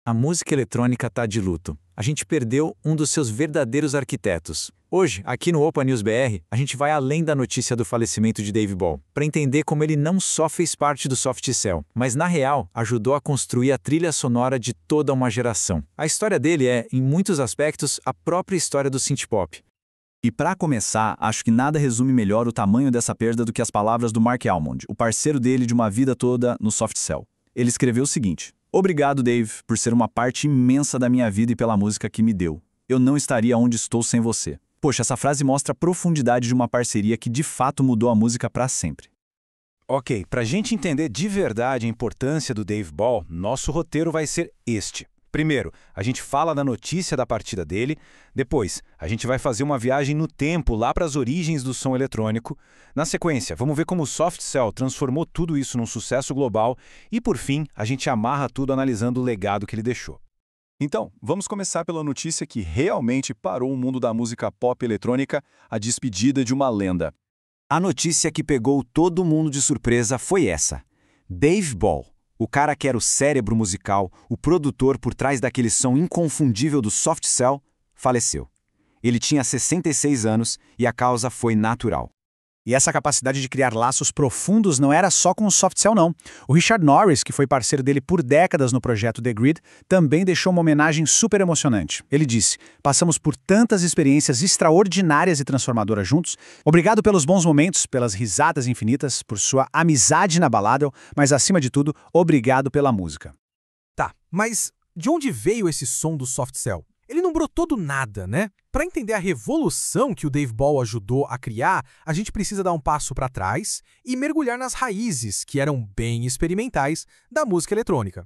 A música eletrônica está de luto. A gente perdeu um dos seus verdadeiros arquitetos. Hoje, aqui no Opa News BR, a gente vai além da notícia do falecimento de Dave Ball, para entender como ele não só fez parte do Soft Cell, mas na real ajudou a construir a trilha sonora de toda uma geração. A história dele é, em muitos aspectos, a própria história do synthpop. E para começar, acho que nada resume melhor o tamanho dessa perda do que as palavras do Mark Almond, o parceiro dele de uma vida toda no Soft Cell. Ele escreveu o seguinte: "Obrigado, Dave, por ser uma parte imensa da minha vida e pela música que me deu. Eu não estaria onde estou sem você." Poxa, essa frase mostra a profundidade de uma parceria que de fato mudou a música para sempre. Ok, para a gente entender de verdade a importância do Dave Ball, nosso roteiro vai ser este. Primeiro, a gente fala da notícia da partida dele. Depois, a gente vai fazer uma viagem no tempo lá para as origens do som eletrônico. Na sequência, vamos ver como o Soft Cell transformou tudo isso num sucesso global. E por fim, a gente amarra tudo analisando o legado que ele deixou. Então, vamos começar pela notícia que realmente parou o mundo da música pop eletrônica, a despedida de uma lenda. A notícia que pegou todo mundo de surpresa foi essa. Dave Ball, o cara que era o cérebro musical, o produtor por trás daquele som inconfundível do Soft Cell, faleceu. Ele tinha 66 anos e a causa foi natural. E essa capacidade de criar laços profundos não era só com o Soft Cell, não. O Richard Norris, que foi parceiro dele por décadas no projeto The Grid, também deixou uma homenagem super emocionante. Ele disse: "Passamos por tantas experiências extraordinárias e transformadoras juntos. Obrigado pelos bons momentos, pelas risadas infinitas, por sua amizade inabalável, mas acima de tudo, obrigado pela música." Tá, mas de onde veio esse som do Soft Cell? Ele não brotou do nada, né? Para entender a revolução que o Dave Ball ajudou a criar, a gente precisa dar um passo para trás e mergulhar nas raízes, que eram bem experimentais, da música eletrônica.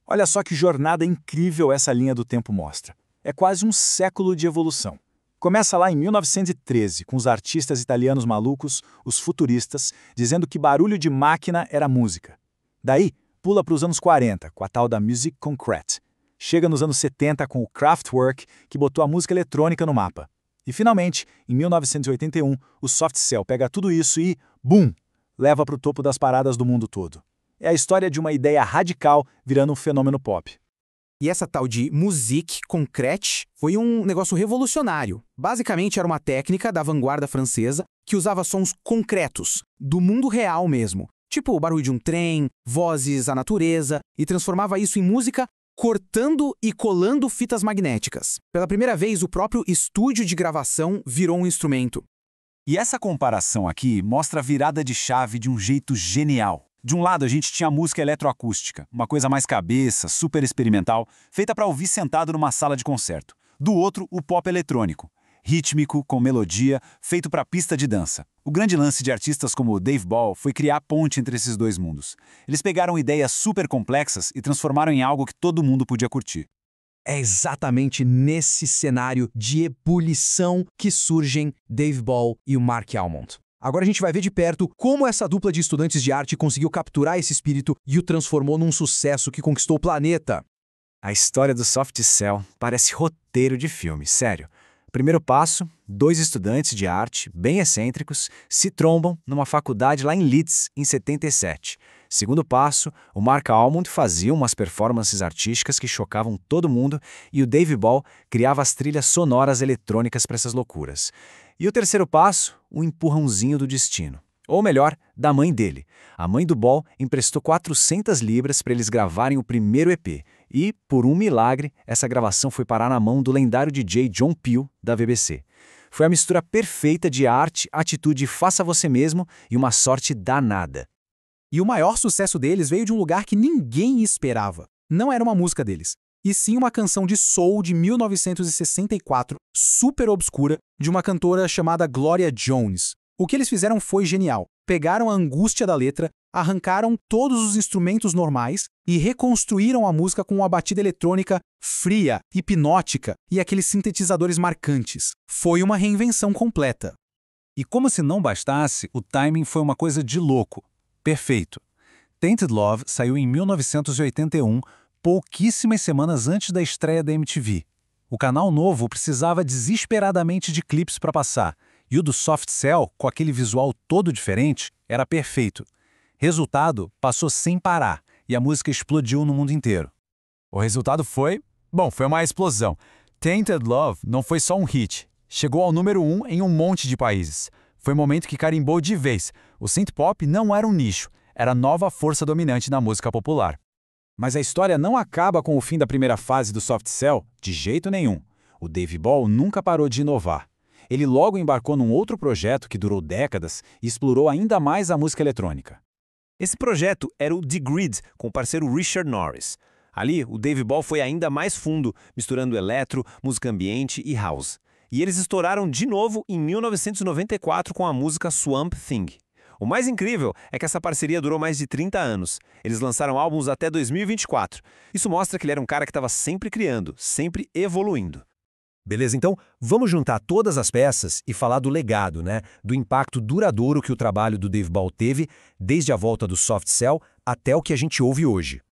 Olha só que jornada incrível essa linha do tempo mostra. É quase um século de evolução. Começa lá em 1913, com os artistas italianos malucos, os futuristas, dizendo que barulho de máquina era música. Daí, pula para os anos 40, com a tal da Musique Concrète. Chega nos anos 70 com o Kraftwerk, que botou a música eletrônica no mapa. E finalmente, em 1981, o Soft Cell pega tudo isso e, BUM!, leva para o topo das paradas do mundo todo. É a história de uma ideia radical virando um fenômeno pop. E essa tal de Musique Concrète foi um negócio revolucionário. Basicamente era uma técnica da vanguarda francesa que usava sons concretos, do mundo real mesmo. Tipo o barulho de um trem, vozes, a natureza, e transformava isso em música cortando e colando fitas magnéticas. Pela primeira vez, o próprio estúdio de gravação virou um instrumento. E essa comparação aqui mostra a virada de chave de um jeito genial. De um lado, a gente tinha a música eletroacústica, uma coisa mais cabeça, super experimental, feita para ouvir sentado numa sala de concerto. Do outro, o pop eletrônico, rítmico, com melodia, feito para pista de dança. O grande lance de artistas como o Dave Ball foi criar a ponte entre esses dois mundos. Eles pegaram ideias super complexas e transformaram em algo que todo mundo podia curtir. É exatamente nesse cenário de ebulição que surgem Dave Ball e o Mark Almond. Agora a gente vai ver de perto como essa dupla de estudantes de arte conseguiu capturar esse espírito e o transformou num sucesso que conquistou o planeta. A história do Soft Cell parece roteiro de filme, sério. Primeiro passo, dois estudantes de arte, bem excêntricos, se trombam numa faculdade lá em Leeds, em 77. Segundo passo, o Mark Almond fazia umas performances artísticas que chocavam todo mundo e o Dave Ball criava as trilhas sonoras eletrônicas para essas loucuras. E o terceiro passo, o empurrãozinho do destino. Ou melhor, da mãe dele. A mãe do Ball emprestou 400 libras para eles gravarem o primeiro EP. E, por um milagre, essa gravação foi parar na mão do lendário DJ John Peel, da BBC. Foi a mistura perfeita de arte, atitude faça você mesmo e uma sorte danada. E o maior sucesso deles veio de um lugar que ninguém esperava. Não era uma música deles, e sim uma canção de soul de 1964, super obscura, de uma cantora chamada Gloria Jones. O que eles fizeram foi genial. Pegaram a angústia da letra, arrancaram todos os instrumentos normais e reconstruíram a música com uma batida eletrônica fria, hipnótica e aqueles sintetizadores marcantes. Foi uma reinvenção completa. E como se não bastasse, o timing foi uma coisa de louco. Perfeito. Tainted Love saiu em 1981, pouquíssimas semanas antes da estreia da MTV. O canal novo precisava desesperadamente de clipes para passar, e o do Soft Cell, com aquele visual todo diferente, era perfeito. Resultado, passou sem parar, e a música explodiu no mundo inteiro. O resultado foi uma explosão. Tainted Love não foi só um hit. Chegou ao número 1 em um monte de países. Foi um momento que carimbou de vez. O synth-pop não era um nicho, era a nova força dominante na música popular. Mas a história não acaba com o fim da primeira fase do soft cell, de jeito nenhum. O Dave Ball nunca parou de inovar. Ele logo embarcou num outro projeto que durou décadas e explorou ainda mais a música eletrônica. Esse projeto era o The Grid, com o parceiro Richard Norris. Ali, o Dave Ball foi ainda mais fundo, misturando eletro, música ambiente e house. E eles estouraram de novo em 1994 com a música Swamp Thing. O mais incrível é que essa parceria durou mais de 30 anos. Eles lançaram álbuns até 2024. Isso mostra que ele era um cara que estava sempre criando, sempre evoluindo. Beleza, então vamos juntar todas as peças e falar do legado, né? Do impacto duradouro que o trabalho do Dave Ball teve, desde a volta do soft cell até o que a gente ouve hoje.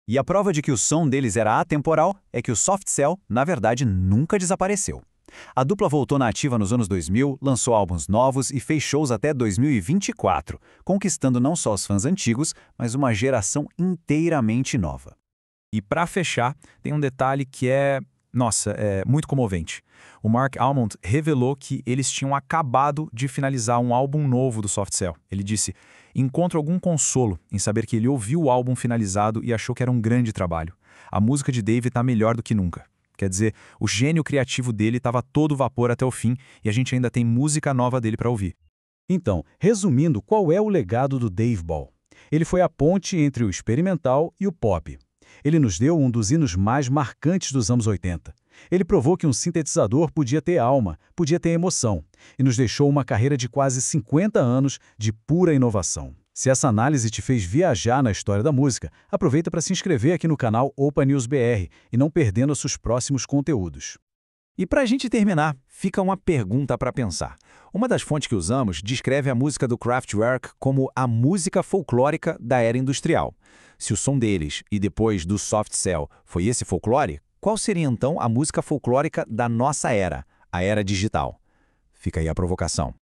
E a prova de que o som deles era atemporal é que o soft cell, na verdade, nunca desapareceu. A dupla voltou na ativa nos anos 2000, lançou álbuns novos e fez shows até 2024, conquistando não só os fãs antigos, mas uma geração inteiramente nova. E para fechar, tem um detalhe que é muito comovente. O Mark Almond revelou que eles tinham acabado de finalizar um álbum novo do Soft Cell. Ele disse: encontro algum consolo em saber que ele ouviu o álbum finalizado e achou que era um grande trabalho. A música de Dave está melhor do que nunca. Quer dizer, o gênio criativo dele estava todo vapor até o fim e a gente ainda tem música nova dele para ouvir. Então, resumindo, qual é o legado do Dave Ball? Ele foi a ponte entre o experimental e o pop. Ele nos deu um dos hinos mais marcantes dos anos 80. Ele provou que um sintetizador podia ter alma, podia ter emoção, e nos deixou uma carreira de quase 50 anos de pura inovação. Se essa análise te fez viajar na história da música, aproveita para se inscrever aqui no canal Opa News BR e não perder nossos próximos conteúdos. E para a gente terminar, fica uma pergunta para pensar. Uma das fontes que usamos descreve a música do Kraftwerk como a música folclórica da era industrial. Se o som deles e depois do soft cell foi esse folclore, qual seria então a música folclórica da nossa era, a era digital? Fica aí a provocação.